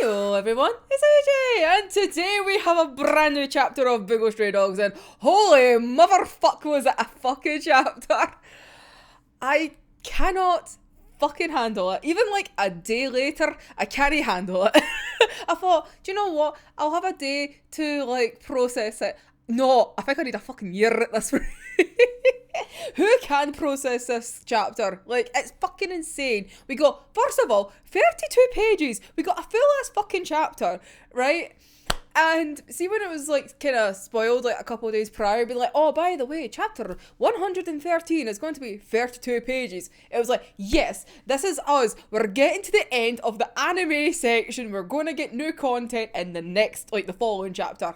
Hello everyone, it's AJ, and today we have a brand new chapter of Bungo Stray Dogs, and holy motherfuck was it a fucking chapter. I cannot fucking handle it. Even like a day later, I can't handle it. I thought, do you know what, I'll have a day to like process it. No, I think I need a fucking year at this rate. Who can process this chapter? Like, it's fucking insane. We got, first of all, 32 pages. We got a full ass fucking chapter, right? And see, when it was like kind of spoiled like a couple of days prior, be like, oh, by the way, chapter 113 is going to be 32 pages. It was like, yes, this is us. We're getting to the end of the anime section. We're going to get new content in the next, like the following chapter.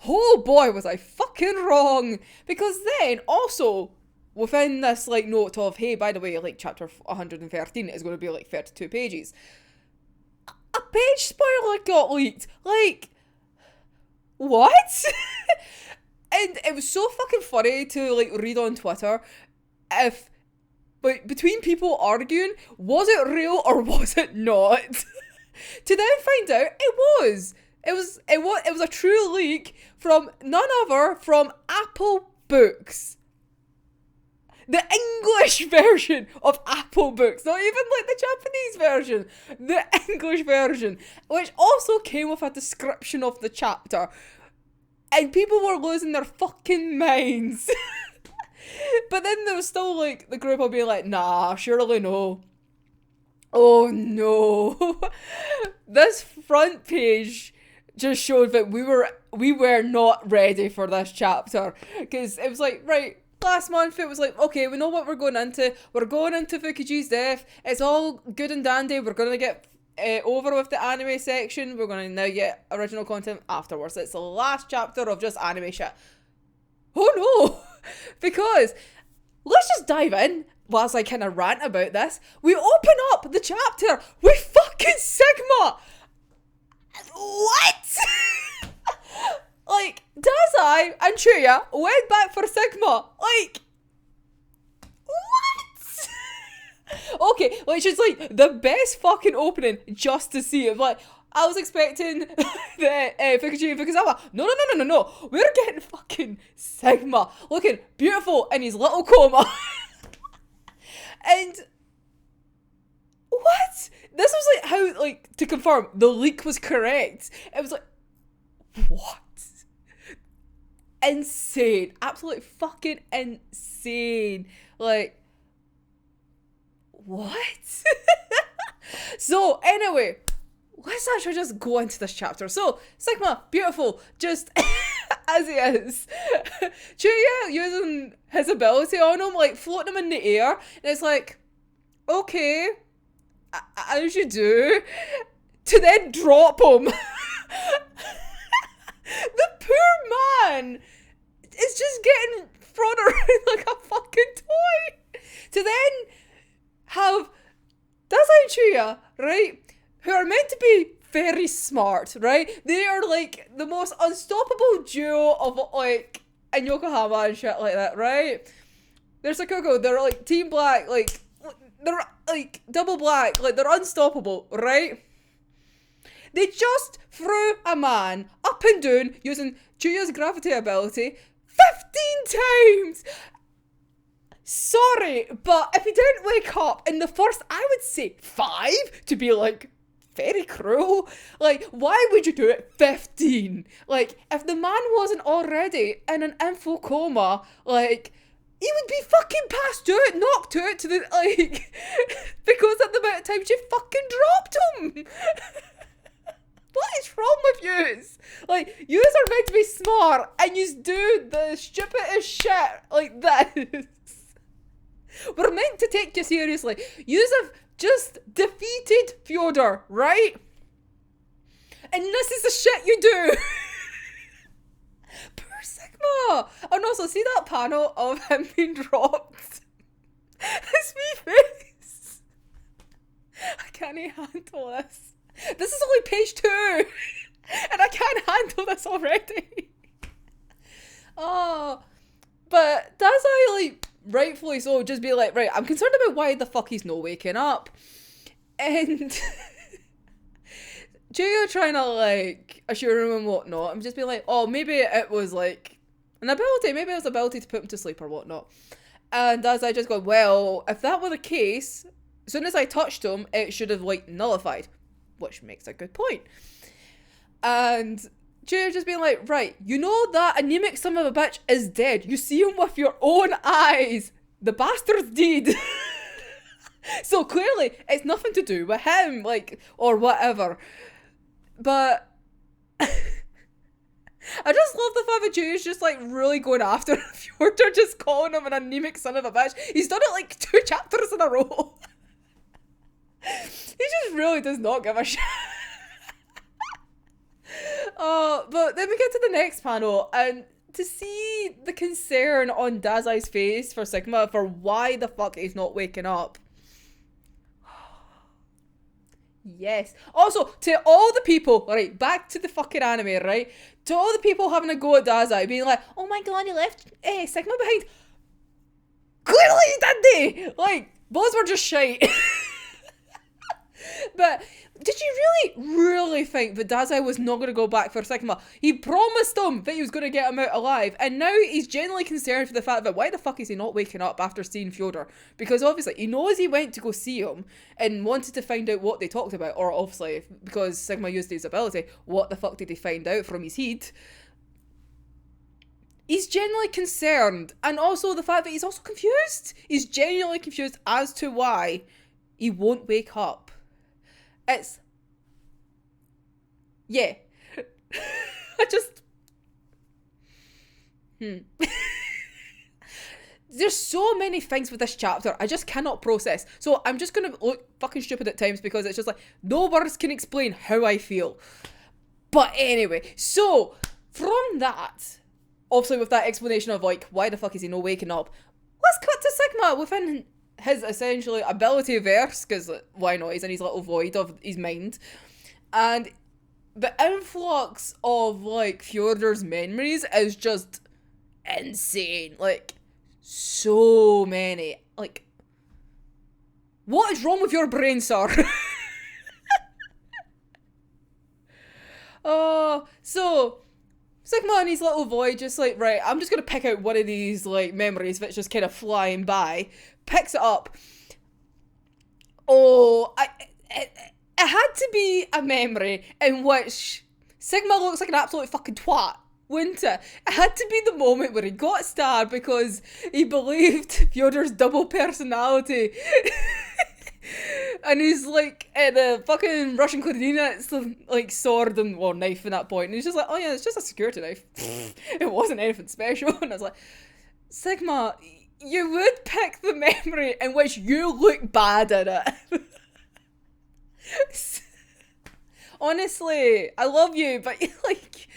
Oh boy, was I fucking wrong. Because then, also, within this, like, note of, hey, by the way, like, chapter 113 is going to be, like, 32 pages. A page spoiler got leaked. Like, what? And it was so fucking funny to, like, read on Twitter if, like, between people arguing, was it real or was it not? To then find out it was. It was a true leak from none other from Apple Books. The English version of Apple Books. Not even like the Japanese version. The English version. Which also came with a description of the chapter. And people were losing their fucking minds. But then there was still like the group of being like, nah, surely no. Oh no. This front page just showed that we were not ready for this chapter, because it was like, right, last month it was like, okay, we know what we're going into. We're going into Fukiji's death. It's all good and dandy. We're gonna get over with the anime section. We're gonna now get original content afterwards. It's the last chapter of just anime shit. Oh no. Because let's just dive in whilst I kind of rant about this. We open up the chapter with fucking Sigma. What? Like, Dazai and Chuya went back for Sigma. Like, what? Okay, like, she's like the best fucking opening just to see it. Like, I was expecting the Fukuji and Fukuzawa. No. We're getting fucking Sigma looking beautiful in his little coma. And what? This was like how, like, to confirm the leak was correct. It was like, what? Insane. Absolutely fucking insane. Like, what? So, anyway, let's actually just go into this chapter. So, Sigma, beautiful, just as he is. Chuya using his ability on him, like, floating him in the air. And it's like, okay, as you do, to then drop him. The poor man is just getting thrown around like a fucking toy. To then have Dazai and Chuya, right, who are meant to be very smart, right? They are like the most unstoppable duo of like in Yokohama and shit like that, right? There's a Coco, they're like Team Black, like they're like double black, like they're unstoppable, right? They just threw a man up and down using Chuya's gravity ability 15 times! Sorry, but if he didn't wake up in the first, I would say 5 to be like very cruel. Like, why would you do it 15? Like, if the man wasn't already in an info coma, like, he would be fucking passed out, knocked out to the, like, because of the amount of times you fucking dropped him. What is wrong with yous? Like, yous are meant to be smart, and yous do the stupidest shit like this. We're meant to take you seriously. Yous have just defeated Fyodor, right? And this is the shit you do. Poor Sigma. And also, see that panel of him being dropped? His wee face. I can't handle this. This is only page 2. And I can't handle this already. Oh. But does I, like, rightfully so, just be like, right, I'm concerned about why the fuck he's not waking up. And Julia trying to, like, assure him and whatnot. I'm just being like, oh, maybe it was, like, an ability. Maybe it was ability to put him to sleep or whatnot. And as I just go, well, if that were the case, as soon as I touched him, it should have, like, nullified. Which makes a good point. And Julia just being like, right, you know that anemic son of a bitch is dead. You see him with your own eyes. The bastard's dead. So clearly, it's nothing to do with him, like, or whatever. But I just love the fact that Julia's just, like, really going after Fyodor, just calling him an anemic son of a bitch. He's done it, like, 2 chapters in a row. He just really does not give a shit. But then we get to the next panel, and to see the concern on Dazai's face for Sigma for why the fuck he's not waking up. Yes. Also, to all the people, right, back to the fucking anime, right? To all the people having a go at Dazai, being like, oh my god, he left Sigma behind. Clearly he did, like, those were just shite. But did you really think that Dazai was not going to go back for Sigma? He promised him that he was going to get him out alive, and now he's genuinely concerned for the fact that why the fuck is he not waking up after seeing Fyodor? Because obviously he knows he went to go see him and wanted to find out what they talked about, or obviously because Sigma used his ability, what the fuck did he find out from his heat? He's genuinely concerned, and also the fact that he's also confused. He's genuinely confused as to why he won't wake up. It's... yeah. I just... There's so many things with this chapter I just cannot process. So I'm just going to look fucking stupid at times because it's just like, no words can explain how I feel. But anyway, so from that, obviously with that explanation of like, why the fuck is he not waking up? Let's cut to Sigma within his essentially ability verse, because why not, he's in his little void of his mind, and the influx of like Fyodor's memories is just insane. Like, so many. Like, what is wrong with your brain, sir? So Sigma in his little void just like, right, I'm just gonna pick out one of these like memories that's just kind of flying by, picks it up. It had to be a memory in which Sigma looks like an absolute fucking twat, wouldn't it? It had to be the moment where he got stabbed because he believed Fyodor's double personality. And he's like in a fucking Russian clarinet, like sword and well, knife at that point, and he's just like, oh yeah, it's just a security knife. It wasn't anything special. And I was like, Sigma, you would pick the memory in which you look bad at it. Honestly, I love you, but like,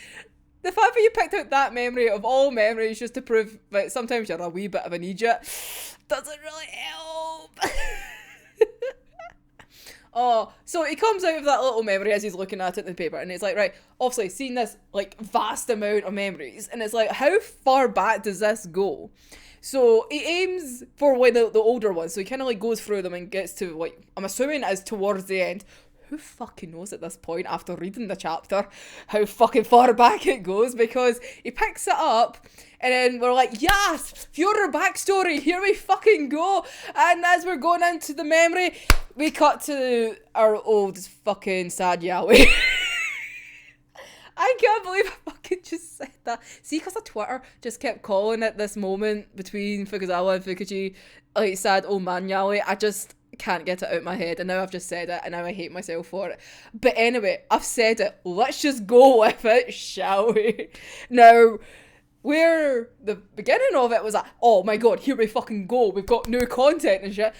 the fact that you picked out that memory of all memories just to prove that sometimes you're a wee bit of an idiot doesn't really help. Oh, so he comes out of that little memory as he's looking at it in the paper, and it's like, right, obviously seeing this like vast amount of memories, and it's like, how far back does this go? So he aims for one of the older ones, so he kind of like goes through them and gets to like, I'm assuming it is towards the end. Who fucking knows at this point after reading the chapter how fucking far back it goes, because he picks it up and then we're like, yes, Fyodor backstory, here we fucking go. And as we're going into the memory, we cut to our old fucking sad Yahweh. I can't believe I fucking just said that. See, because the Twitter just kept calling it this moment between Fukuzawa and Fukuji, like, sad old man Yahweh. I just can't get it out of my head, and now I've just said it, and now I hate myself for it. But anyway, I've said it. Let's just go with it, shall we? Now, where the beginning of it was like, oh my god, here we fucking go, we've got new content and shit.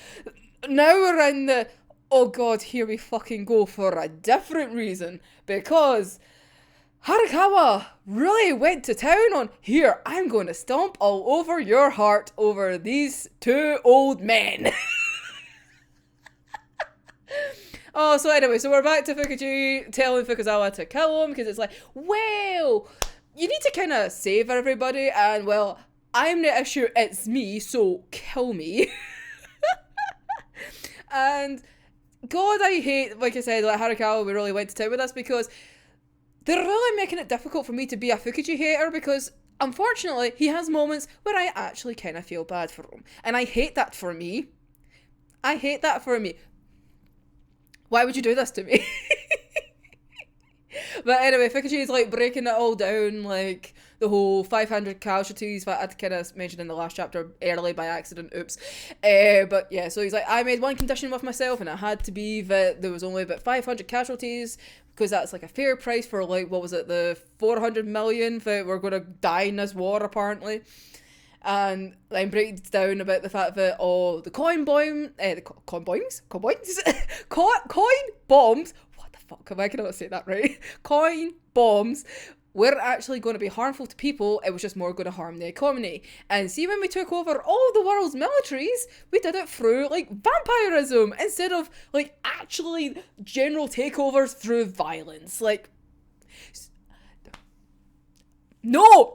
Now we're in the, oh god, here we fucking go for a different reason, because Harakawa really went to town on, here, I'm going to stomp all over your heart over these two old men. Oh, so anyway, so we're back to Fukuji telling Fukuzawa to kill him, because it's like, well, you need to kind of save everybody, and well, I'm the issue, it's me, so kill me. And God, I hate, like I said, like Harikawa, we really went to town with this because they're really making it difficult for me to be a Fukuji hater because unfortunately he has moments where I actually kind of feel bad for him. And I hate that for me. I hate that for me. Why would you do this to me? But anyway, Fukuji is like breaking it all down, like the whole 500 casualties that I'd kind of mentioned in the last chapter early by accident, oops. But yeah, so he's like, I made one condition with myself and it had to be that there was only about 500 casualties because that's like a fair price for like, what was it, the 400 million that were going to die in this war apparently. And then breaks down about the fact that the coin bombs, what the fuck, I cannot say that right, coin bombs weren't actually going to be harmful to people, it was just more going to harm the economy. And see, when we took over all of the world's militaries, we did it through like vampirism instead of like actually general takeovers through violence. Like, no!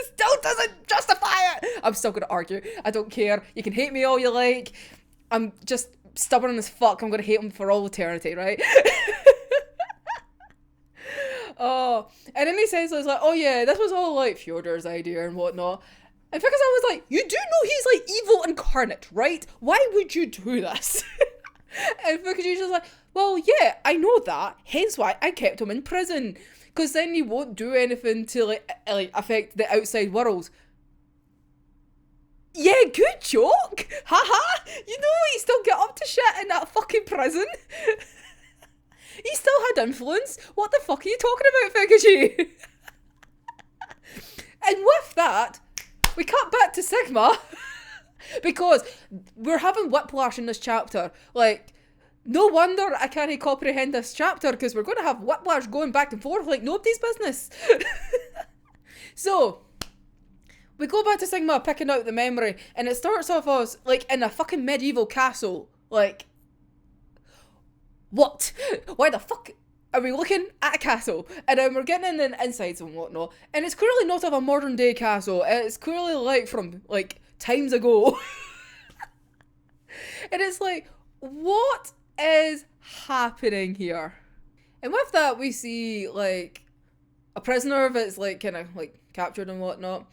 Still doesn't justify it. I'm still going to argue. I don't care. You can hate me all you like. I'm just stubborn as fuck. I'm going to hate him for all eternity, right? Oh, and then he says, it's like, oh yeah, this was all like Fyodor's idea and whatnot. And because I was like, you do know he's like evil incarnate, right? Why would you do this? And Fukuji's just like, well, yeah, I know that. Hence why I kept him in prison. Because then he won't do anything to like affect the outside world. Yeah, good joke. Haha. You know he still get up to shit in that fucking prison. He still had influence. What the fuck are you talking about, Fukuji? And with that, we cut back to Sigma. Because we're having whiplash in this chapter. Like, no wonder I can't comprehend this chapter, because we're going to have whiplash going back and forth like nobody's business. So, we go back to Sigma picking out the memory, and it starts off as, like, in a fucking medieval castle. Like, what? Why the fuck are we looking at a castle? And then we're getting in the insides and whatnot, and it's clearly not of a modern day castle. It's clearly, like, from, like, times ago. And it's like, what is happening here? And with that, we see like a prisoner that's like kind of like captured and whatnot,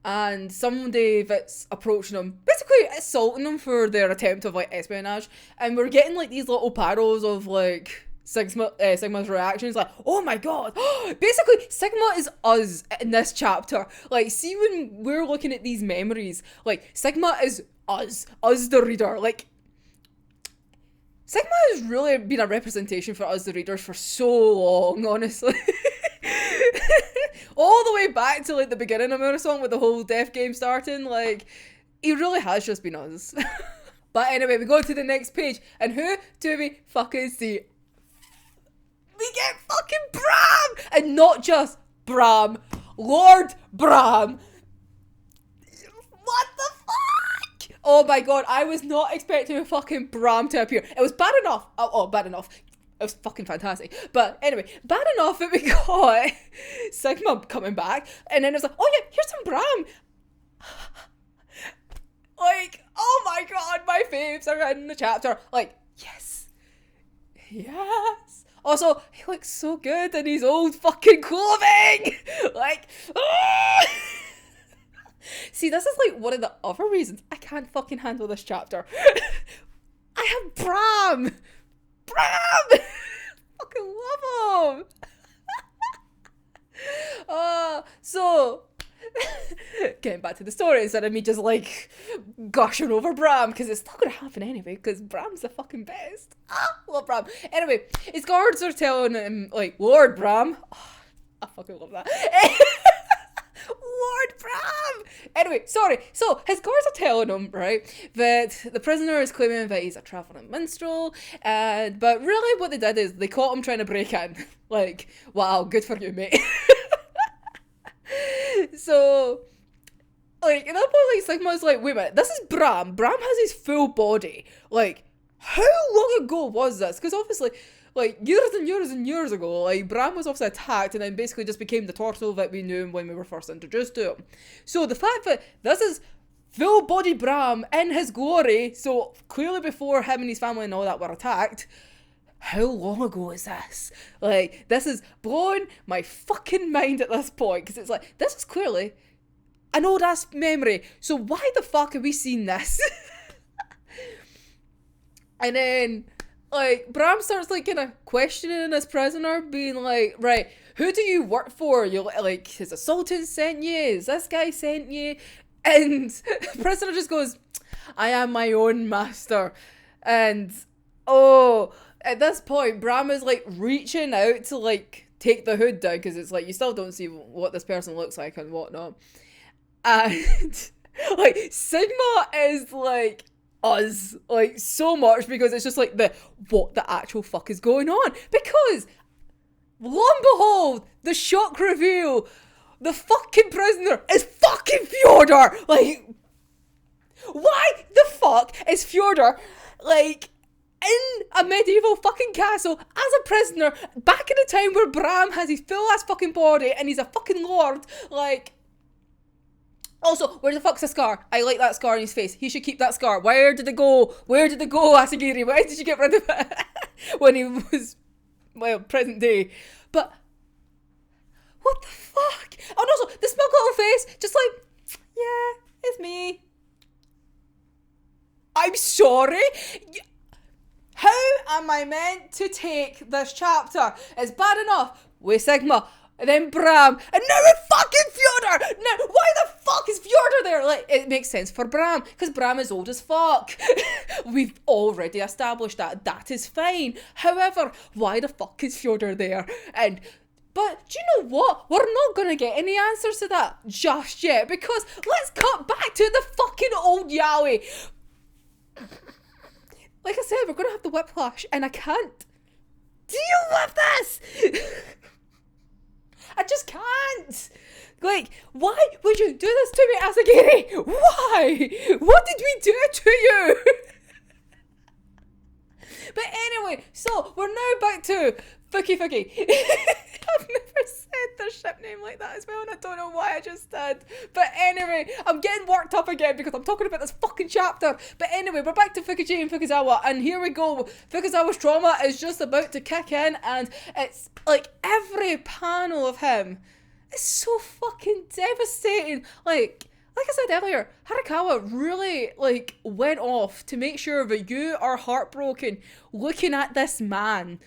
and somebody that's approaching them, basically assaulting them for their attempt of like espionage. And we're getting like these little paddles of like Sigma's reactions, like, oh my god. Basically, Sigma is us in this chapter. Like, see, when we're looking at these memories, like, Sigma is us the reader. Like, Sigma has really been a representation for us the readers for so long, honestly. All the way back to like the beginning of our song with the whole death game starting, like, he really has just been us. But anyway, we go to the next page, and who do we fucking see? We get fucking Bram! And not just Bram, Lord Bram. What the fuck? Oh my god, I was not expecting a fucking Bram to appear. It was bad enough. Oh, bad enough. It was fucking fantastic. But anyway, bad enough that we got Sigma coming back, and then it was like, oh yeah, here's some Bram. Like, oh my god, my faves are in the chapter. Like, yes. Yes. Also, he looks so good in his old fucking clothing. Like, ah! See, this is like one of the other reasons I can't fucking handle this chapter. I have Bram. Bram! Fucking love him. So getting back to the story instead of me just like gushing over Bram, because it's not gonna happen anyway, because Bram's the fucking best. Love Bram. Anyway, his guards are telling him like, Lord Bram. I fucking love that. Lord Bram! Anyway, sorry. So, his guards are telling him, right, that the prisoner is claiming that he's a travelling minstrel, but really what they did is they caught him trying to break in. Like, wow, good for you, mate. So, like, at that point, like, Sigma's like, wait a minute, this is Bram. Bram has his full body. Like, how long ago was this? Because obviously, like, years and years and years ago, like, Bram was obviously attacked and then basically just became the torso that we knew when we were first introduced to him. So the fact that this is full body Bram in his glory, so clearly before him and his family and all that were attacked. How long ago is this? Like, this is blowing my fucking mind at this point, because it's like, this is clearly an old ass memory, so why the fuck have we seen this? And then, like, Bram starts, like, kind of questioning this prisoner, being like, right, who do you work for? You're like, his assaultant sent you? Is this guy sent you? And the prisoner just goes, I am my own master. And, oh, at this point, Bram is, like, reaching out to, like, take the hood down, because it's like, you still don't see what this person looks like and whatnot. And, like, Sigma is, like, us, like, so much, because it's just, like, what the actual fuck is going on? Because, lo and behold, the shock reveal, the fucking prisoner is fucking Fyodor! Like, why the fuck is Fyodor, like, in a medieval fucking castle as a prisoner back in a time where Bram has his full ass fucking body and he's a fucking lord? Like, also, where the fuck's the scar? I like that scar on his face. He should keep that scar. Where did it go? Where did it go, Asagiri? Why did you get rid of it? When he was, well, present day. But, what the fuck? And also, the smug little face, just like, yeah, it's me. I'm sorry? How am I meant to take this chapter? It's bad enough with Sigma, and then Bram, and now with fucking Fyodor! Now, why the fuck is Fyodor there? Like, it makes sense for Bram, because Bram is old as fuck. We've already established that. That is fine. However, why the fuck is Fyodor there? But do you know what? We're not going to get any answers to that just yet, because let's cut back to the fucking old Yowie. Like I said, we're going to have the whiplash, and I can't deal with this. I just can't. Like, why would you do this to me, Asagiri? Why? What did we do to you? But anyway, so we're now back to Fuki. I've never said their ship name like that as well, and I don't know why I just did. But anyway, I'm getting worked up again because I'm talking about this fucking chapter. But anyway, we're back to Fukuji and Fukuzawa, and here we go. Fukuzawa's trauma is just about to kick in, and it's like every panel of him is so fucking devastating. Like I said earlier, Harakawa really, like, went off to make sure that you are heartbroken looking at this man.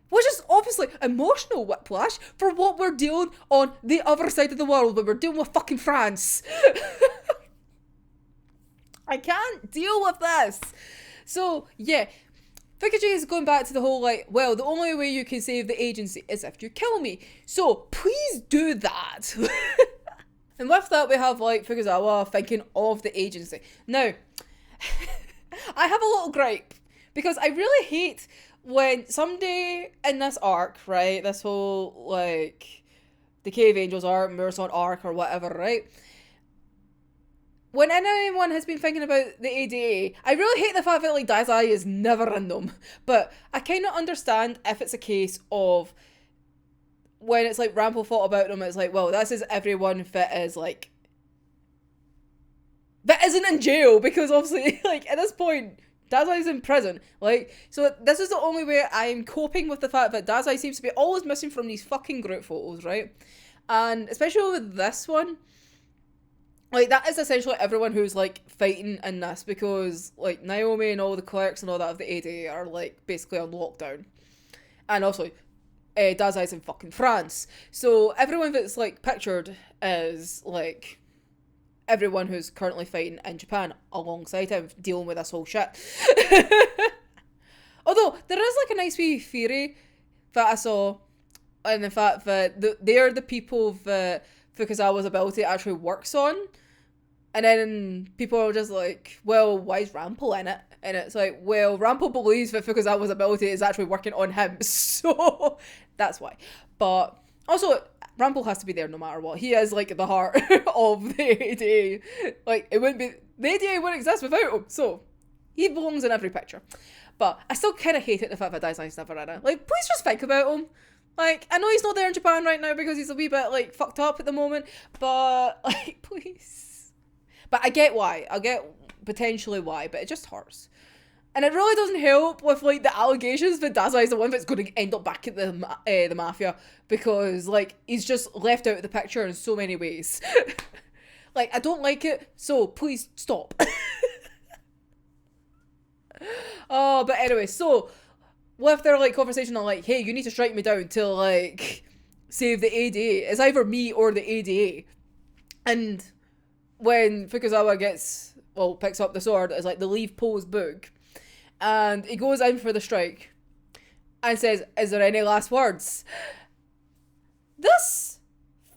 Which is obviously emotional whiplash for what we're dealing on the other side of the world, when we're dealing with fucking France. I can't deal with this. So, yeah. Fukuji is going back to the whole, like, well, the only way you can save the agency is if you kill me. So, please do that. And with that, we have, like, Fukuzawa thinking of the agency. Now, I have a little gripe, because I really hate when somebody in this arc, right, this whole, like, the Cave Angels arc, Murasant arc, or whatever, right, when anyone has been thinking about the ADA, I really hate the fact that, like, Dazai is never in them, but I kind of understand if it's a case of when it's like Rampo thought about them, it's like, well, this is everyone that is, like, that isn't in jail, because obviously, like, at this point, Dazai's in prison, like, so this is the only way I'm coping with the fact that Dazai seems to be always missing from these fucking group photos, right? And especially with this one, like, that is essentially everyone who's, like, fighting in this, because, like, Naomi and all the clerks and all that of the ADA are, like, basically on lockdown. And also, Dazai's in fucking France. So everyone that's, like, pictured is, like, everyone who's currently fighting in Japan alongside him, dealing with this whole shit. Although, there is, like, a nice wee theory that I saw, and the fact that they're the people that Fukuzawa's ability actually works on. And then people are just like, well, why is Rampo in it? And it's like, well, Rampo believes that Fukuzawa's ability is actually working on him. So, that's why. But, also, Rampo has to be there no matter what. He is, like, the heart of the ADA. Like, it wouldn't be, the ADA wouldn't exist without him. So, he belongs in every picture. But I still kind of hate it, the fact that Dazai's never in it. Like, please just think about him. Like, I know he's not there in Japan right now because he's a wee bit, like, fucked up at the moment, but, like, please. But I get why. I get potentially why, but it just hurts. And it really doesn't help with, like, the allegations that Daza is the one that's going to end up back at the mafia because, like, he's just left out of the picture in so many ways. Like, I don't like it, so please stop. Oh, but anyway, so with their, like, conversation on, like, hey, you need to strike me down to, like, save the ADA. It's either me or the ADA. And when Fukuzawa picks up the sword, it's like the leave Poe's book. And he goes in for the strike and says, is there any last words? This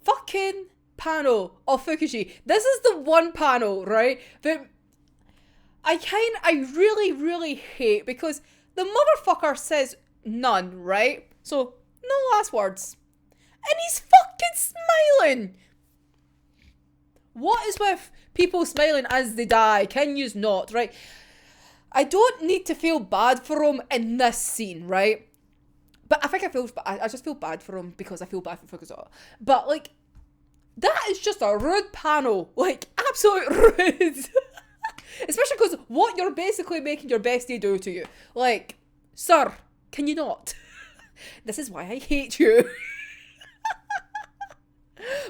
fucking panel of Fukushi, this is the one panel, right, that I really, really hate because the motherfucker says none, right? So, no last words. And he's fucking smiling! What is with people smiling as they die? Can yous not, right? I don't need to feel bad for him in this scene, right? But I think I just feel bad for him because I feel bad for Fukuzawa. But, like, that is just a rude panel. Like, absolute rude. Especially because what you're basically making your bestie do to you. Like, sir, can you not? This is why I hate you.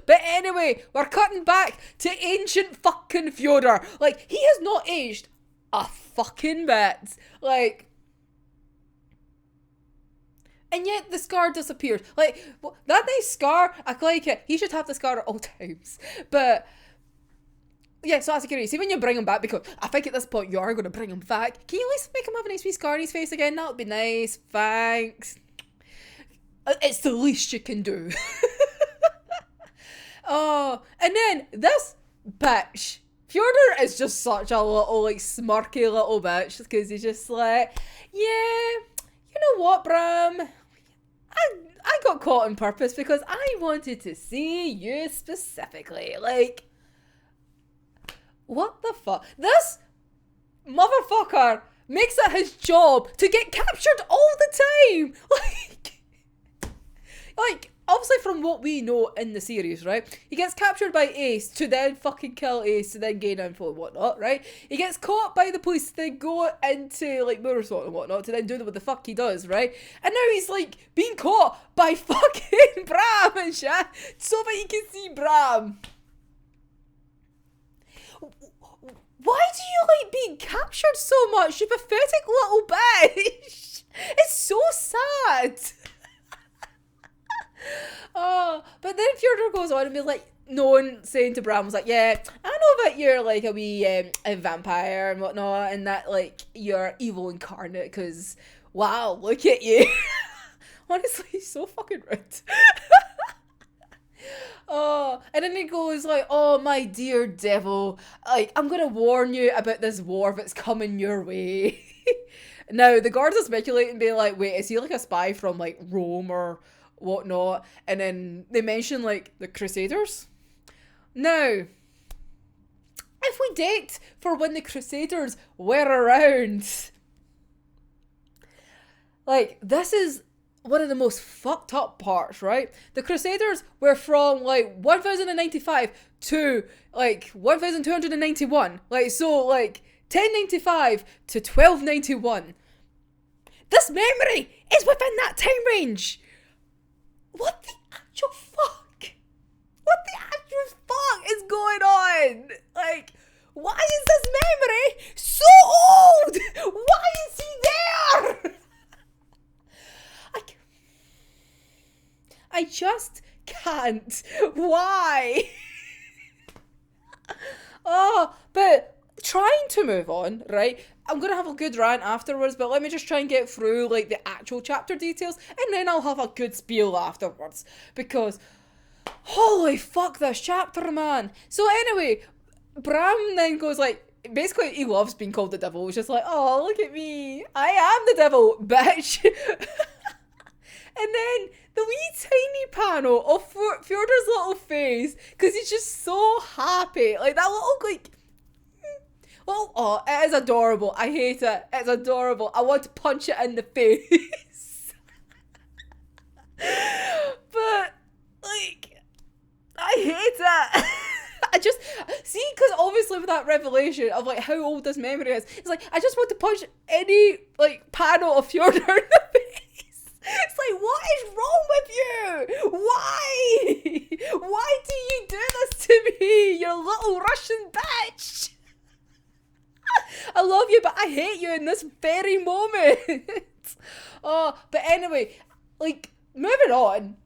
But anyway, we're cutting back to ancient fucking Fyodor. Like, he has not aged a fucking bit. Like, and yet the scar disappears. Like, that nice scar, I like it. He should have the scar at all times. But yeah, so Asakiri, see when you bring him back, because I think at this point you are going to bring him back, can you at least make him have a nice wee scar on his face again? That would be nice. Thanks. It's the least you can do. Oh, and then this bitch. Fyodor is just such a little, like, smirky little bitch, because he's just like, yeah, you know what, Bram? I got caught on purpose because I wanted to see you specifically. Like, what the fuck? This motherfucker makes it his job to get captured all the time. Like, obviously from what we know in the series, right? He gets captured by Ace to then fucking kill Ace to then gain info and whatnot, right? He gets caught by the police to then go into, like, Murasword and whatnot to then do what the fuck he does, right? And now he's, like, being caught by fucking Bram and shit so that he can see Bram. Why do you like being captured so much, you pathetic little bitch? It's so sad. Oh, but then Fyodor goes on and be like, no one saying to Bram was like, yeah, I know that you're like a wee a vampire and whatnot, and that like you're evil incarnate, because wow, look at you. Honestly, he's so fucking rude. Oh, and then he goes like, oh, my dear devil, like, I'm gonna warn you about this war that's coming your way. Now, the guards are speculating, being like, wait, is he like a spy from like Rome or whatnot? And then they mention like the Crusaders. Now, if we date for when the Crusaders were around, like, this is one of the most fucked up parts, right? The Crusaders were from like 1095 to like 1291. Like, so like 1095 to 1291. This memory is within that time range. What the actual fuck? What the actual fuck is going on? Like, why is this memory so old? Why is he there? I just can't. Why? Oh, but trying to move on, right? I'm going to have a good rant afterwards, but let me just try and get through, like, the actual chapter details, and then I'll have a good spiel afterwards, because holy fuck this chapter, man. So anyway, Bram then goes like, basically he loves being called the devil. He's just like, oh, look at me. I am the devil, bitch. And then the wee tiny panel of Fyodor's little face, because he's just so happy. Like, that little, like, well, oh, it is adorable. I hate it. It's adorable. I want to punch it in the face. it. I just, see, because obviously with that revelation of, like, how old this memory is, it's like, I just want to punch any, like, panel of Fyodor in the face. It's like, what is wrong with you? Why? Why do you do this to me, you little Russian bitch? I love you, but I hate you in this very moment. Oh, but anyway, like, moving on.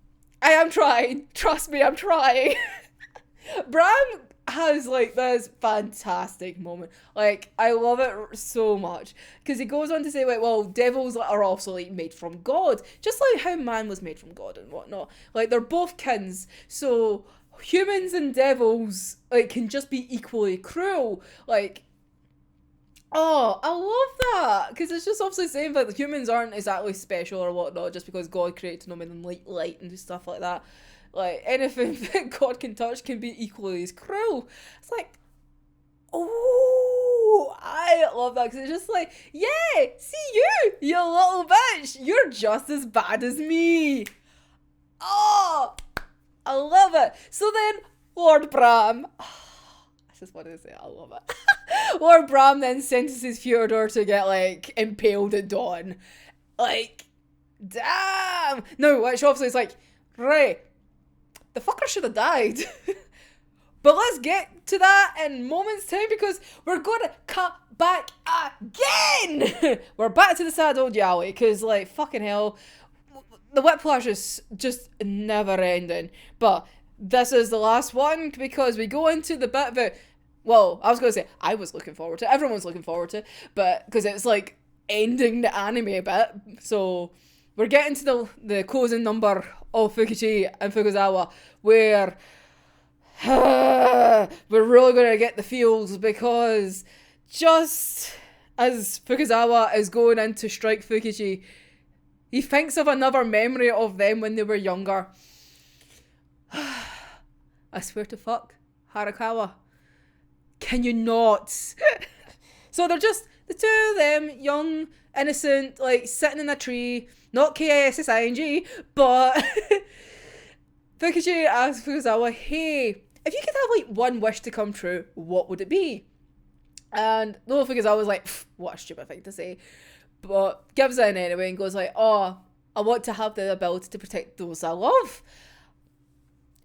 I am trying. Trust me, I'm trying. Bram has, like, this fantastic moment. Like, I love it so much. Because he goes on to say, like, well, devils are also, like, made from God. Just like how man was made from God and whatnot. Like, they're both kins. So, humans and devils, like, can just be equally cruel. Like, oh, I love that. Because it's just obviously saying that humans aren't exactly special or whatnot just because God created them and like light and stuff like that. Like, anything that God can touch can be equally as cruel. It's like, oh, I love that. Because it's just like, yeah, see you little bitch. You're just as bad as me. Oh, I love it. So then, Lord Bram. I just wanted to say I love it. Lord Bram then sentences Fyodor to get, like, impaled at dawn. Like, damn. No, which obviously is like, right, the fucker should have died. But let's get to that in moments time because we're gonna cut back again. We're back to the sad old Yali because, like, fucking hell, the whiplash is just never ending. But this is the last one because we go into the bit of it. Well, I was going to say, I was looking forward to it. Everyone's looking forward to it. But, because it's, like, ending the anime a bit. So, we're getting to the closing number of Fukichi and Fukuzawa, where we're really going to get the feels, because just as Fukuzawa is going in to strike Fukichi, he thinks of another memory of them when they were younger. I swear to fuck, Harakawa. Can you not? So they're just the two of them, young, innocent, like, sitting in a tree. Not Kissing, but Fukichi asks Fukuzawa, hey, if you could have, like, one wish to come true, what would it be? And no, Fukuzawa's like, what a stupid thing to say. But gives in anyway and goes like, oh, I want to have the ability to protect those I love.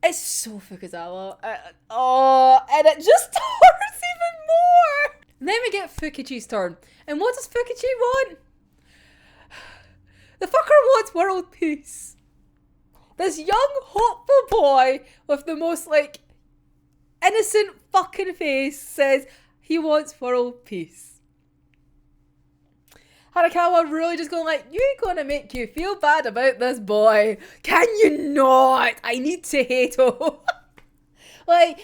It's so Fukuzawa. And it just hurts even more. Then we get Fukichi's turn. And what does Fukichi want? The fucker wants world peace. This young, hopeful boy with the most, like, innocent fucking face says he wants world peace. Harakawa really just going like, you're gonna make you feel bad about this boy. Can you not? I need to hate him. Like,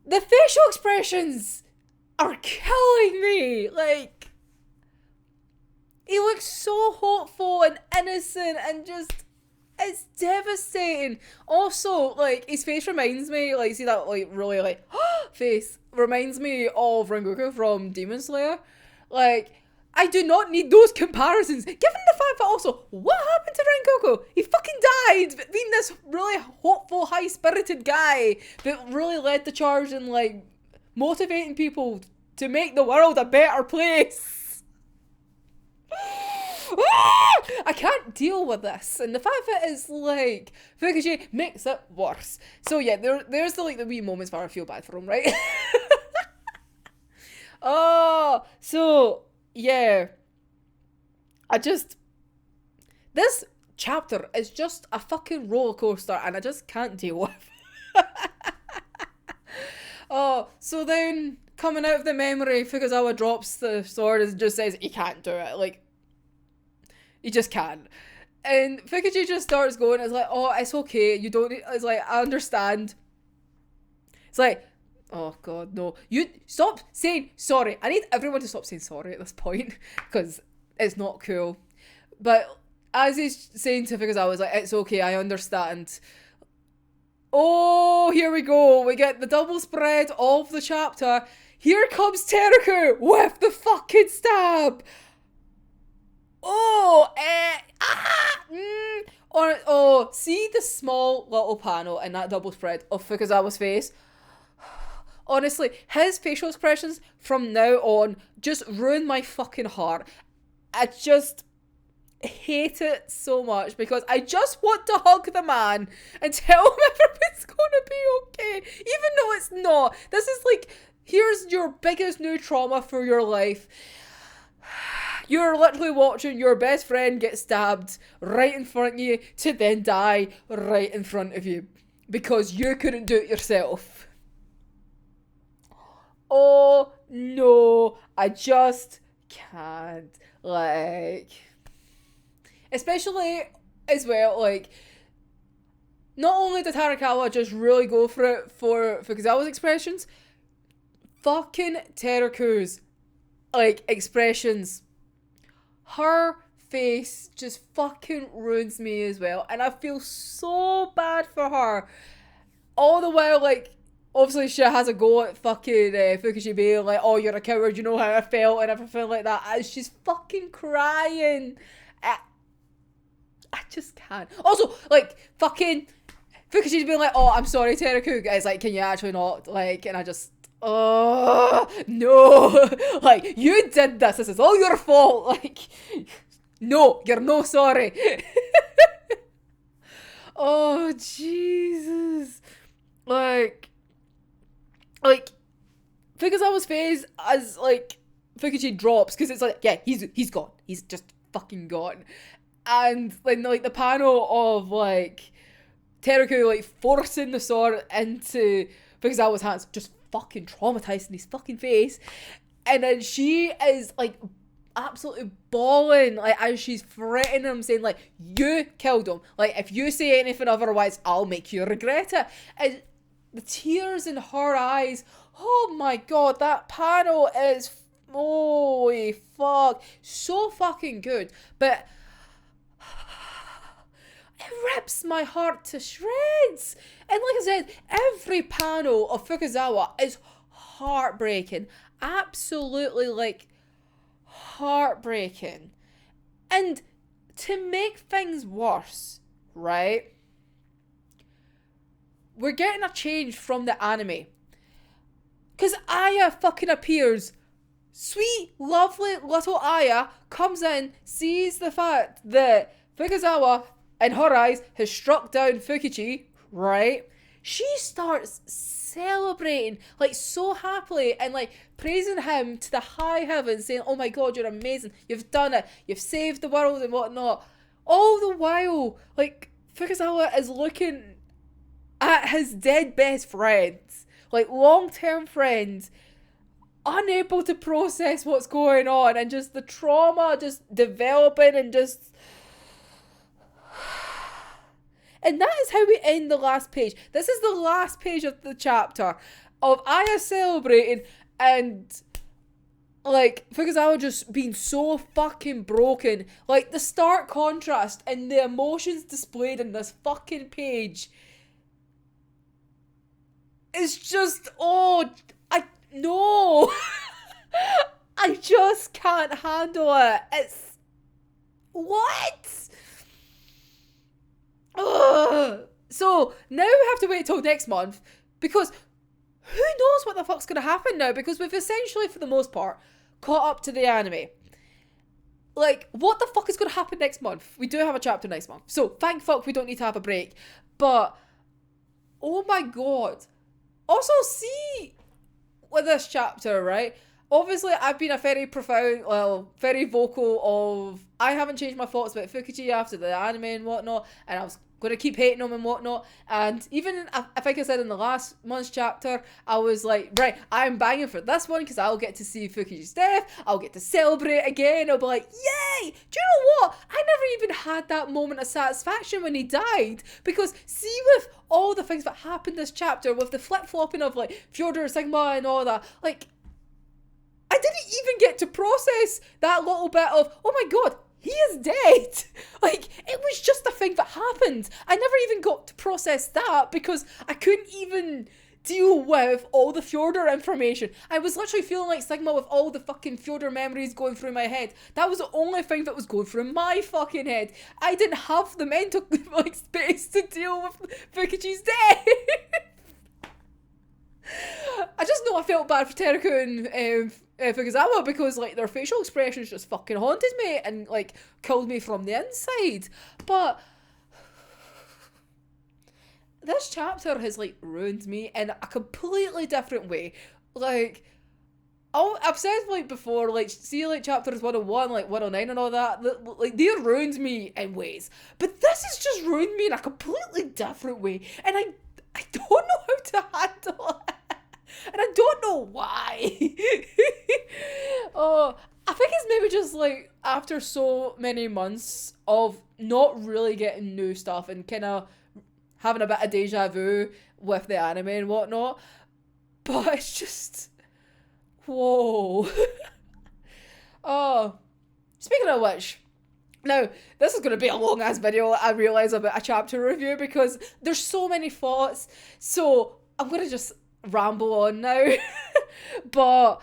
the facial expressions are killing me. Like, he looks so hopeful and innocent and just, it's devastating. Also, like, his face reminds me, like, see that, like, really, like, face reminds me of Rengoku from Demon Slayer. Like, I do not need those comparisons, given the fact that also, what happened to Rengoku? He fucking died, being this really hopeful, high-spirited guy that really led the charge in, like, motivating people to make the world a better place. I can't deal with this, and the fact that it's like Fukichi makes it worse. So yeah, there's the, like, the wee moments where I feel bad for him, right? Oh, so yeah, this chapter is just a fucking roller coaster, and I just can't deal with. Oh, so then coming out of the memory, Fukuzawa drops the sword and just says he can't do it. Like, he just can't. And Fukichi just starts going, it's like, oh, it's okay, you don't need, it's like, I understand. It's like, oh god, no. You stop saying sorry. I need everyone to stop saying sorry at this point, because it's not cool. But as he's saying to Fukuzawa, I was like, it's okay, I understand. Oh, here we go. We get the double spread of the chapter. Here comes Teruku with the fucking stab. Oh, see the small little panel in that double spread of Fukuzawa's face, honestly, his facial expressions from now on just ruin my fucking heart. I just hate it so much because I just want to hug the man and tell him everything's gonna be okay, even though it's not. This is like, here's your biggest new trauma for your life. You're literally watching your best friend get stabbed right in front of you to then die right in front of you because you couldn't do it yourself. Oh no, I just can't. Like, especially as well, like, not only did Harakawa just really go for it for Fukuzawa's expressions, fucking Teruku's, like, expressions. Her face just fucking ruins me as well. And I feel so bad for her. All the while, like, obviously she has a go at fucking Fukushima, like, oh, you're a coward, you know how I felt and everything like that. And she's fucking crying. I just can't. Also, like, fucking Fukushima's being like, oh, I'm sorry, Teruku. It's like, can you actually not? Like, and I just, oh, no. Like, you did this. This is all your fault. Like, no, you're no sorry. Oh, Jesus. Like, Fukuzawa's face as, like, Fukushi drops, because it's like, yeah, he's gone. He's just fucking gone. And then, like, the panel of, like, Teruku, like, forcing the sword into Fukuzawa's hands, just fucking traumatizing his fucking face. And then she is, like, absolutely bawling, like, as she's threatening him, saying, like, you killed him. Like, if you say anything otherwise, I'll make you regret it. And the tears in her eyes, oh my god, that panel is, holy fuck, so fucking good. But it rips my heart to shreds. And like I said, every panel of Fukuzawa is heartbreaking. Absolutely, like, heartbreaking. And to make things worse, right, we're getting a change from the anime. Because Aya fucking appears. Sweet, lovely little Aya comes in, sees the fact that Fukuzawa, in her eyes, has struck down Fukichi, right? She starts celebrating, like, so happily, and, like, praising him to the high heavens, saying, oh my god, you're amazing, you've done it, you've saved the world and whatnot. All the while, like, Fukuzawa is looking at his dead best friends, like, long-term friends, unable to process what's going on, and just the trauma just developing and just... And that is how we end the last page. This is the last page of the chapter of Aya celebrating and, like, Fukuzawa just being so fucking broken. Like, the stark contrast and the emotions displayed in this fucking page is just, no. I just can't handle it. It's, what? Ugh. So now we have to wait till next month, because who knows what the fuck's going to happen now, because we've essentially, for the most part, caught up to the anime. Like, what the fuck is going to happen next month? We do have a chapter next month, so thank fuck we don't need to have a break. But, oh my god. Also, see, with this chapter, right, obviously I've been a very profound, very vocal of, I haven't changed my thoughts about Fukichi after the anime and whatnot, and I was going to keep hating him and whatnot. And even, I think I said in the last month's chapter, I was like, right, I'm banging for this one because I'll get to see Fukichi's death, I'll get to celebrate again, I'll be like, yay! Do you know what? I never even had that moment of satisfaction when he died, because see, with all the things that happened this chapter, with the flip-flopping of, like, Fyodor, Sigma and all that, like, I didn't even get to process that little bit of, oh my god, he is dead. Like, it was just a thing that happened. I never even got to process that because I couldn't even deal with all the Fyodor information. I was literally feeling like Sigma with all the fucking Fyodor memories going through my head. That was the only thing that was going through my fucking head. I didn't have the mental like space to deal with Fukichi's death. I just know I felt bad for Teriko and Fukuzawa because like their facial expressions just fucking haunted me and like killed me from the inside. But this chapter has like ruined me in a completely different way. Like, I've said like before, like see like chapters 101, like 109 and all that, like they ruined me in ways. But this has just ruined me in a completely different way. And I don't know how to handle it. And I don't know why. Oh, I think it's maybe just like after so many months of not really getting new stuff and kind of having a bit of deja vu with the anime and whatnot. But it's just... Whoa. Oh. Speaking of which... Now, this is going to be a long ass video, I realise, about a chapter review because there's so many thoughts. So I'm going to just ramble on now. But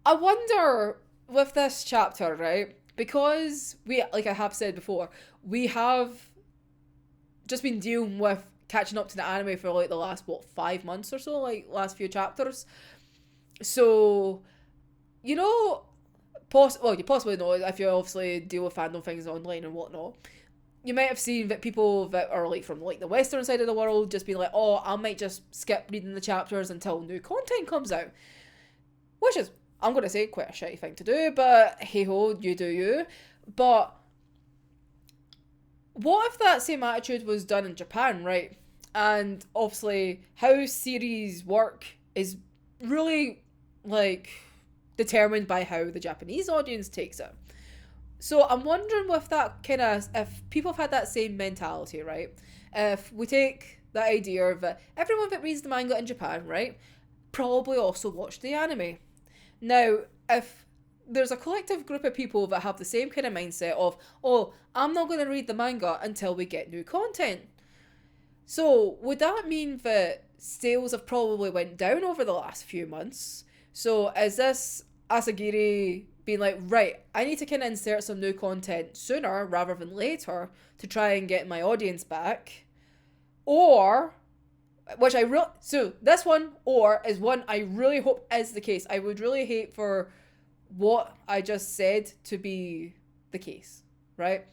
I wonder with this chapter, right? Because we, like I have said before, we have just been dealing with catching up to the anime for like the last, 5 months or so, like last few chapters. So, you know, you possibly know if you obviously deal with fandom things online and whatnot. You might have seen that people that are like from like the western side of the world just being like, oh, I might just skip reading the chapters until new content comes out. Which is, I'm going to say, quite a shitty thing to do, but hey ho, you do you. But what if that same attitude was done in Japan, right? And obviously how series work is really like determined by how the Japanese audience takes it. So I'm wondering with that kind of, if people have had that same mentality, right? If we take the idea that everyone that reads the manga in Japan, right, probably also watched the anime. Now, if there's a collective group of people that have the same kind of mindset of, oh, I'm not going to read the manga until we get new content. So would that mean that sales have probably went down over the last few months? So is this Asagiri being like, right, I need to kind of insert some new content sooner rather than later to try and get my audience back? Or, which so this one, or is one I really hope is the case. I would really hate for what I just said to be the case, right?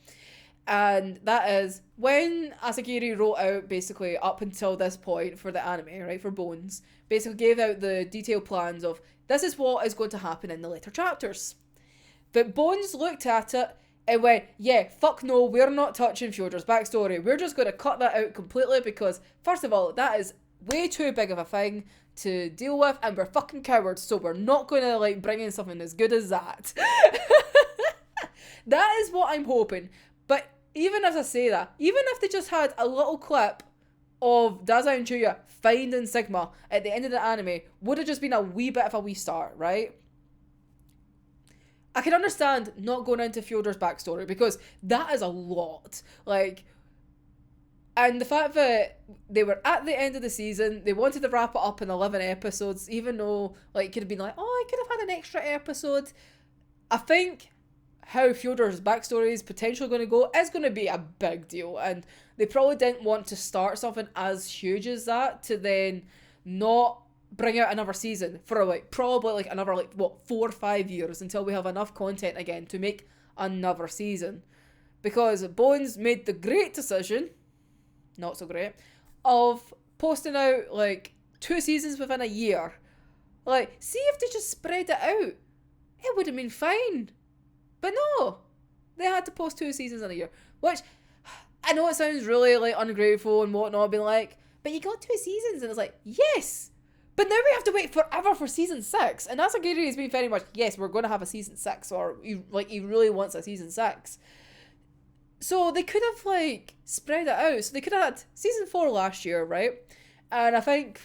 And that is when Asagiri wrote out basically up until this point for the anime, right, for Bones, basically gave out the detailed plans of this is what is going to happen in the later chapters. But Bones looked at it and went, yeah, fuck no, we're not touching Fyodor's backstory. We're just going to cut that out completely because, first of all, that is way too big of a thing to deal with and we're fucking cowards, so we're not going to like bring in something as good as that. That is what I'm hoping. But even as I say that, even if they just had a little clip of Dazai and Chuya finding Sigma at the end of the anime, would have just been a wee bit of a wee start, right? I can understand not going into Fyodor's backstory because that is a lot. Like, and the fact that they were at the end of the season, they wanted to wrap it up in 11 episodes, even though, like, it could have been like, oh, I could have had an extra episode. I think how Fyodor's backstory is potentially going to go is going to be a big deal, and they probably didn't want to start something as huge as that to then not bring out another season for like probably like another like 4 or 5 years until we have enough content again to make another season. Because Bones made the great decision, not so great, of posting out like 2 seasons within a year. Like, see if they just spread it out, it would have been fine. But no, they had to post 2 seasons in a year, which I know it sounds really like ungrateful and whatnot, being like, but you got 2 seasons, and it's like, yes, but now we have to wait forever for season 6. And Asagiri has been very much, yes, we're going to have a season 6, or he really wants a season 6. So they could have like spread it out. So they could have had season 4 last year, right? And I think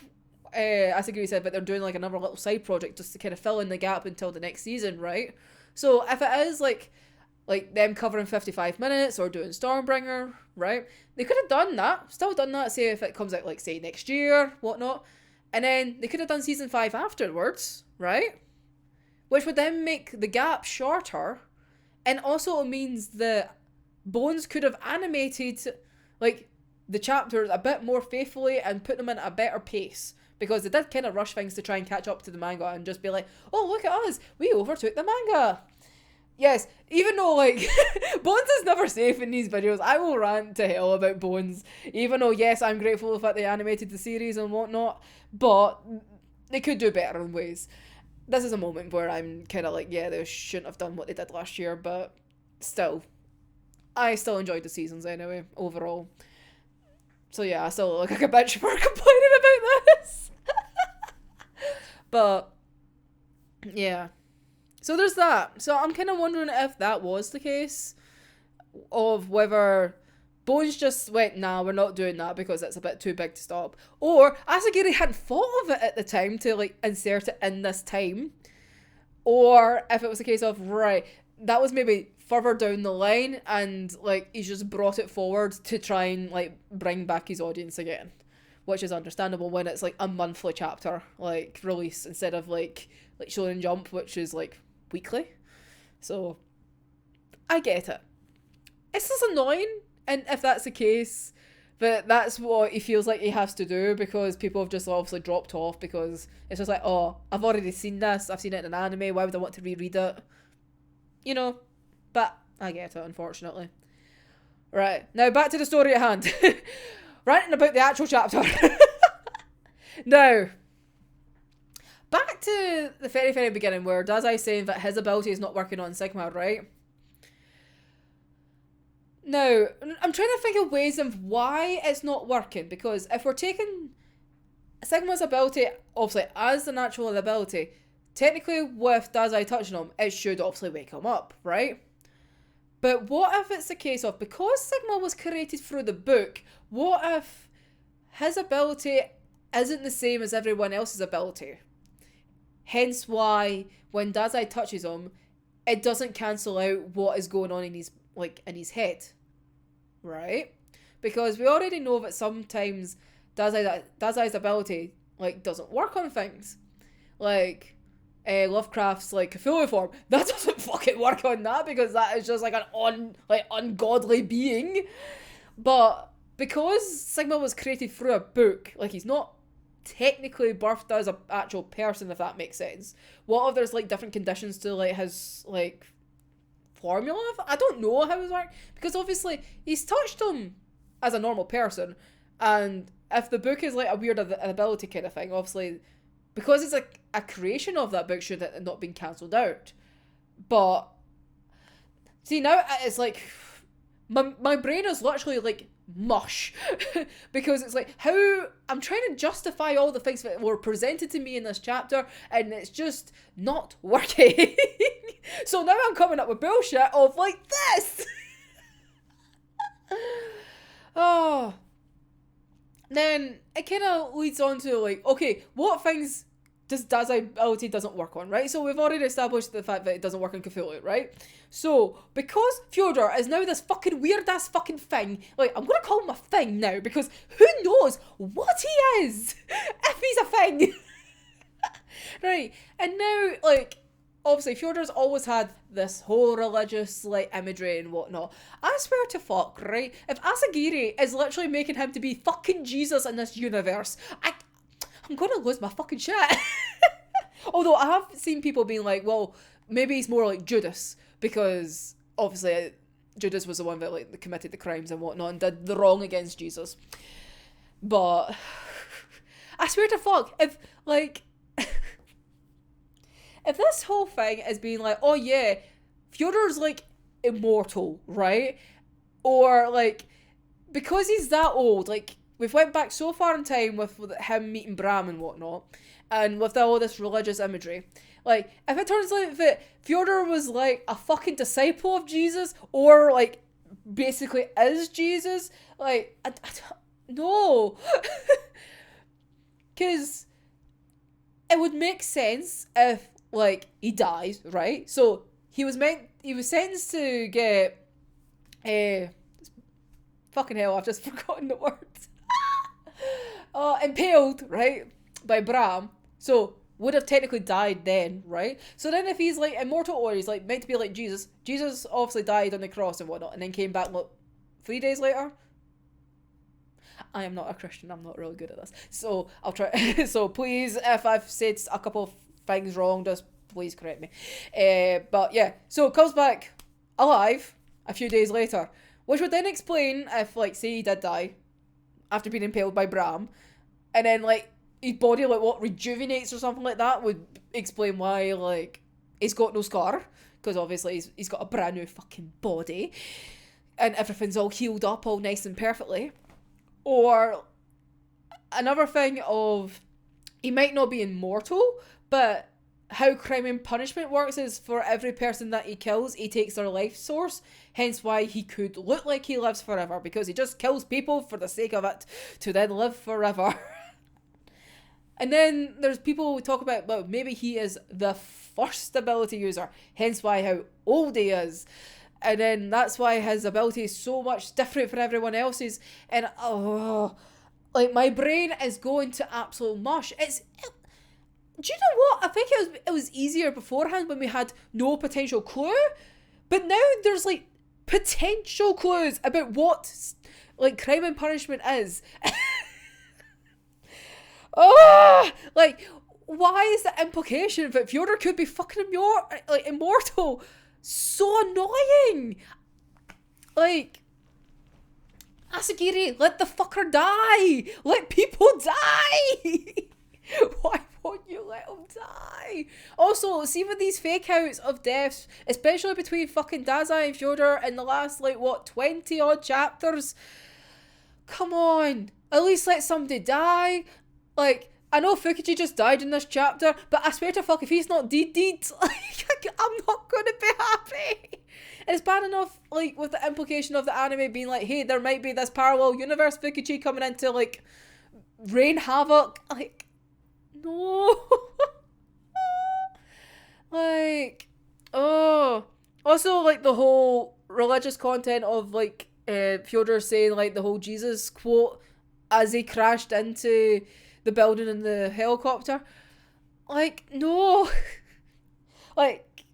Asagiri said that they're doing like another little side project just to kind of fill in the gap until the next season, right? So if it is like them covering 55 minutes or doing Stormbringer, right? They could have done that, still done that, say if it comes out like say next year, whatnot. And then they could have done season 5 afterwards, right? Which would then make the gap shorter. And also it means that Bones could have animated, like, the chapters a bit more faithfully and put them in a better pace. Because they did kind of rush things to try and catch up to the manga and just be like, oh, look at us, we overtook the manga. Yes, even though, like, Bones is never safe in these videos, I will rant to hell about Bones. Even though, yes, I'm grateful for the fact they animated the series and whatnot, but they could do better in ways. This is a moment where I'm kind of like, yeah, they shouldn't have done what they did last year, but still, I still enjoyed the seasons anyway, overall. So yeah, I still look like a bitch for complaining about this. But, yeah. So there's that. So I'm kind of wondering if that was the case, of whether Bones just went, nah, we're not doing that because it's a bit too big to stop. Or Asagiri hadn't thought of it at the time to, like, insert it in this time. Or if it was a case of, right, that was maybe further down the line and, like, he's just brought it forward to try and, like, bring back his audience again. Which is understandable when it's, like, a monthly chapter, like, release instead of, like Shonen Jump, which is, like, weekly. So I get it. It's just annoying, and if that's the case, but that's what he feels like he has to do because people have just obviously dropped off because it's just like, oh, I've already seen this, I've seen it in an anime, why would I want to reread it? You know, but I get it, unfortunately. Right, now back to the story at hand. Ranting about the actual chapter. Now, back to the very, very beginning where Dazai's saying that his ability is not working on Sigma, right? Now, I'm trying to think of ways of why it's not working, because if we're taking Sigma's ability, obviously, as the natural ability, technically with Dazai touching him, it should obviously wake him up, right? But what if it's a case of, because Sigma was created through the book, what if his ability isn't the same as everyone else's ability? Hence why, when Dazai touches him, it doesn't cancel out what is going on in his, like, in his head, right? Because we already know that sometimes Dazai's ability, like, doesn't work on things. Like, Lovecraft's, like, Cthulhu form, that doesn't fucking work on that because that is just, like, an ungodly being. But because Sigma was created through a book, like, he's not technically birthed as an actual person, if that makes sense. What if there's, like, different conditions to, like, his, like, formula? I don't know how it works, because obviously he's touched him as a normal person, and if the book is, like, a weird ability kind of thing, obviously, because it's, like, a creation of that book, should it not been cancelled out. But see, now it's like my brain is literally, like, mush. Because it's like, how I'm trying to justify all the things that were presented to me in this chapter, and it's just not working. So now I'm coming up with bullshit of, like, this. Oh. Then it kind of leads on to, like, okay, what things does Dazai ability doesn't work on, right? So we've already established the fact that it doesn't work on Cthulhu, right? So, because Fyodor is now this fucking weird-ass fucking thing, like, I'm gonna call him a thing now, because who knows what he is, if he's a thing. Right, and now, like, obviously, Fyodor's always had this whole religious, like, imagery and whatnot. I swear to fuck, right? If Asagiri is literally making him to be fucking Jesus in this universe, I'm gonna lose my fucking shit. Although I have seen people being like, well, maybe he's more like Judas, because obviously Judas was the one that, like, committed the crimes and whatnot and did the wrong against Jesus. But I swear to fuck, if, like, if this whole thing is being like, oh yeah, Fyodor's, like, immortal, right? Or, like, because he's that old, like, we've went back so far in time with him meeting Bram and whatnot, and with all this religious imagery. Like, if it turns out that Fyodor was, like, a fucking disciple of Jesus, or, like, basically is Jesus, like, no. Because it would make sense if, like, he dies, right? So he was sentenced to get fucking hell, I've just forgotten the word. Impaled, right? by Bram, so would have technically died then, right? So then if he's like immortal or he's like meant to be like Jesus obviously died on the cross and whatnot and then came back, look, 3 days later. I am not a Christian, I'm not really good at this. So I'll try. So please, if I've said a couple of things wrong, just please correct me. But yeah, so comes back alive a few days later, which would then explain if, like, say he did die after being impaled by Bram, and then, like, his body, like, what, rejuvenates or something like that, would explain why, like, he's got no scar, because obviously he's got a brand new fucking body, and everything's all healed up, all nice and perfectly. Or another thing of, he might not be immortal, but how crime and punishment works is for every person that he kills, he takes their life source, hence why he could look like he lives forever, because he just kills people for the sake of it, to then live forever. And then there's people who talk about, well, maybe he is the first ability user, hence why how old he is. And then that's why his ability is so much different from everyone else's. And like, my brain is going to absolute mush. Do you know what? I think it was easier beforehand when we had no potential clue. But now there's, like, potential clues about what, like, crime and punishment is. Like, why is the implication that Fyodor could be fucking immortal so annoying? Like, Asagiri, let the fucker die! Let people die! Why won't you let them die? Also, see with these fake outs of deaths, especially between fucking Dazai and Fyodor in the last, like, what, 20 odd chapters? Come on, at least let somebody die. Like, I know Fukichi just died in this chapter, but I swear to fuck, if he's not dead, like, I'm not gonna be happy. And it's bad enough, like, with the implication of the anime being like, hey, there might be this parallel universe Fukichi coming in to, like, rain havoc. Like, no. Like, oh. Also, like, the whole religious content of, like, Fyodor saying, like, the whole Jesus quote as he crashed into the building in the helicopter. Like, no. Like,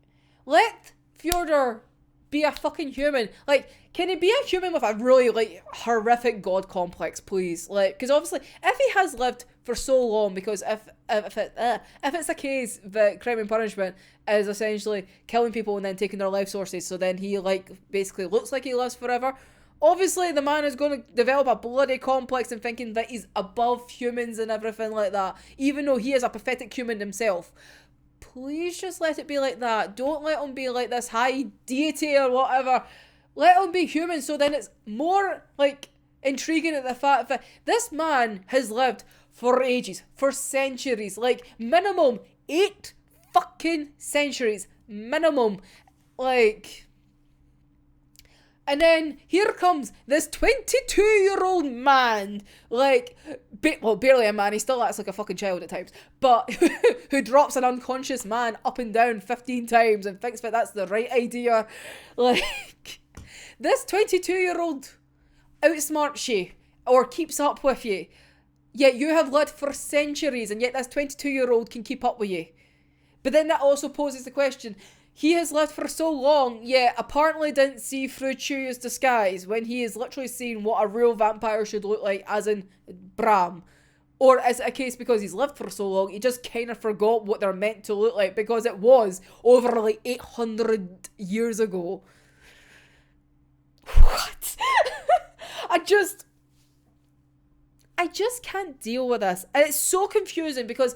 let Fyodor be a fucking human. Like, can he be a human with a really, like, horrific god complex, please? Like, because obviously, if he has lived for so long, because if it's a case that crime and punishment is essentially killing people and then taking their life sources, so then he, like, basically looks like he lives forever, obviously the man is going to develop a bloody complex and thinking that he's above humans and everything like that, even though he is a pathetic human himself. Please just let it be like that. Don't let him be like this high deity or whatever. Let him be human, so then it's more, like, intriguing at the fact that this man has lived for ages, for centuries, like, minimum 8 fucking centuries, minimum. Like, and then here comes this 22-year-old man, like, barely a man, he still acts like a fucking child at times, but who drops an unconscious man up and down 15 times and thinks that that's the right idea. Like, this 22-year-old outsmarts you, or keeps up with you, yet you have lived for centuries, and yet this 22-year-old can keep up with you. But then that also poses the question, he has lived for so long, yet apparently didn't see through Chuyu's disguise when he has literally seen what a real vampire should look like, as in Bram. Or is it a case because he's lived for so long, he just kind of forgot what they're meant to look like, because it was over like 800 years ago. What? I just can't deal with this. And it's so confusing because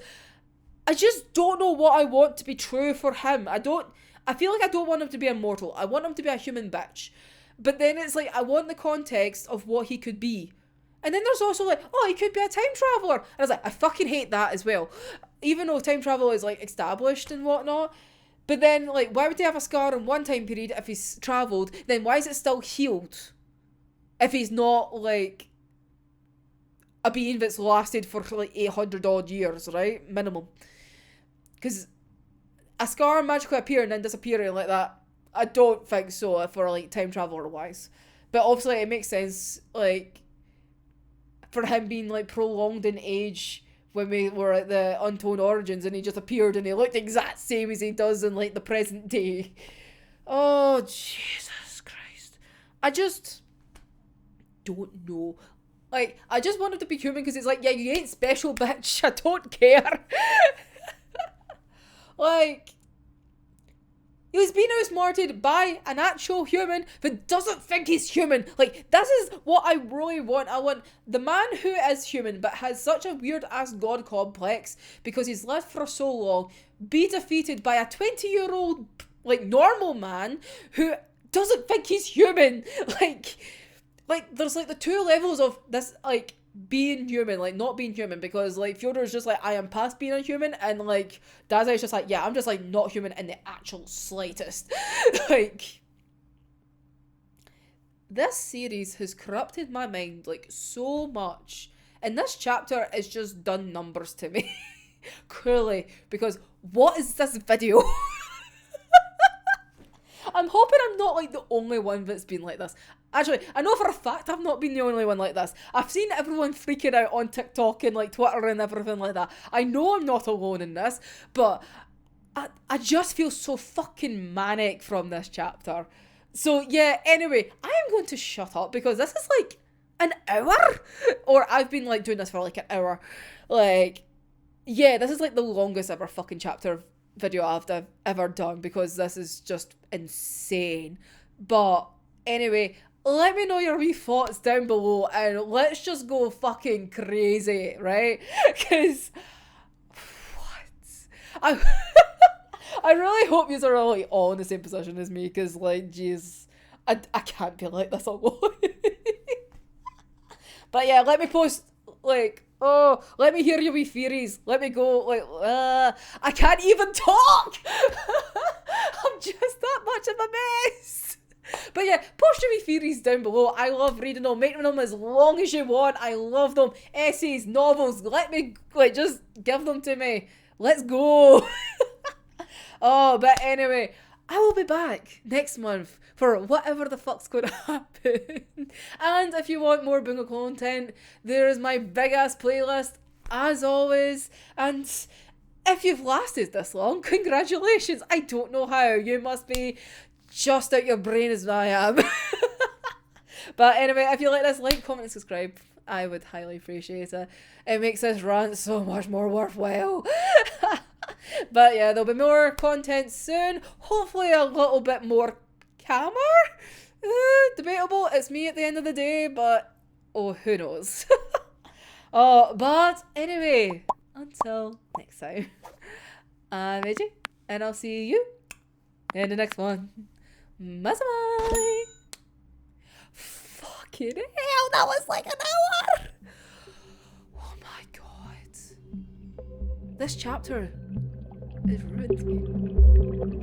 I just don't know what I want to be true for him. I feel like I don't want him to be immortal. I want him to be a human bitch. But then it's like, I want the context of what he could be. And then there's also like, oh, he could be a time traveller. And I was like, I fucking hate that as well. Even though time travel is, like, established and whatnot. But then, like, why would he have a scar in one time period if he's travelled? Then why is it still healed? If he's not, like, a being that's lasted for, like, 800 odd years, right? Minimum. Because a scar magically appear and then disappearing like that, I don't think so for, like, time traveller wise. But obviously it makes sense, like, for him being, like, prolonged in age when we were at the Untold Origins and he just appeared and he looked exact same as he does in like the present day. Oh, Jesus Christ. I just don't know. Like, I just want him to be human because it's like, yeah, you ain't special, bitch. I don't care. Like, he was being outsmarted by an actual human that doesn't think he's human. Like, this is what I really want. I want the man who is human but has such a weird-ass god complex because he's lived for so long be defeated by a 20-year-old, like, normal man who doesn't think he's human. Like, there's, like, the two levels of this, like, being human, like, not being human, because, like, Fyodor is just like, I am past being a human, and, like, Daza is just like, yeah, I'm just, like, not human in the actual slightest. Like, this series has corrupted my mind, like, so much, and this chapter has just done numbers to me. Clearly, because what is this video? I'm hoping I'm not, like, the only one that's been like this. Actually, I know for a fact I've not been the only one like this. I've seen everyone freaking out on TikTok and, like, Twitter and everything like that. I know I'm not alone in this, but I just feel so fucking manic from this chapter. So, yeah, anyway, I am going to shut up because this is, like, an hour? Or I've been, like, doing this for, like, an hour. Like, yeah, this is, like, the longest ever fucking chapter video I've ever done because this is just insane. But anyway, let me know your wee thoughts down below and let's just go fucking crazy, right? Because what? I really hope you are really all in the same position as me because, like, jeez, I can't be like this alone. But yeah, let me post, like, oh, let me hear your wee theories. Let me go, like, I can't even talk! I'm just that much of a mess! But yeah, post your wee theories down below. I love reading them, making them as long as you want. I love them. Essays, novels, let me, like, just give them to me. Let's go! Oh, but anyway, I will be back next month for whatever the fuck's going to happen. And if you want more Bungo content, there is my big ass playlist, as always. And if you've lasted this long, congratulations. I don't know how. You must be just out your brain as I am. But anyway, if you like this, like, comment, and subscribe. I would highly appreciate it. It makes this rant so much more worthwhile. But yeah, there'll be more content soon. Hopefully a little bit more calmer. Debatable. It's me at the end of the day, but oh, who knows? Oh, but anyway, until next time, I'm AJ, and I'll see you in the next one. Bye. Fucking hell, that was like an hour. Oh my god. This chapter, it ruined me.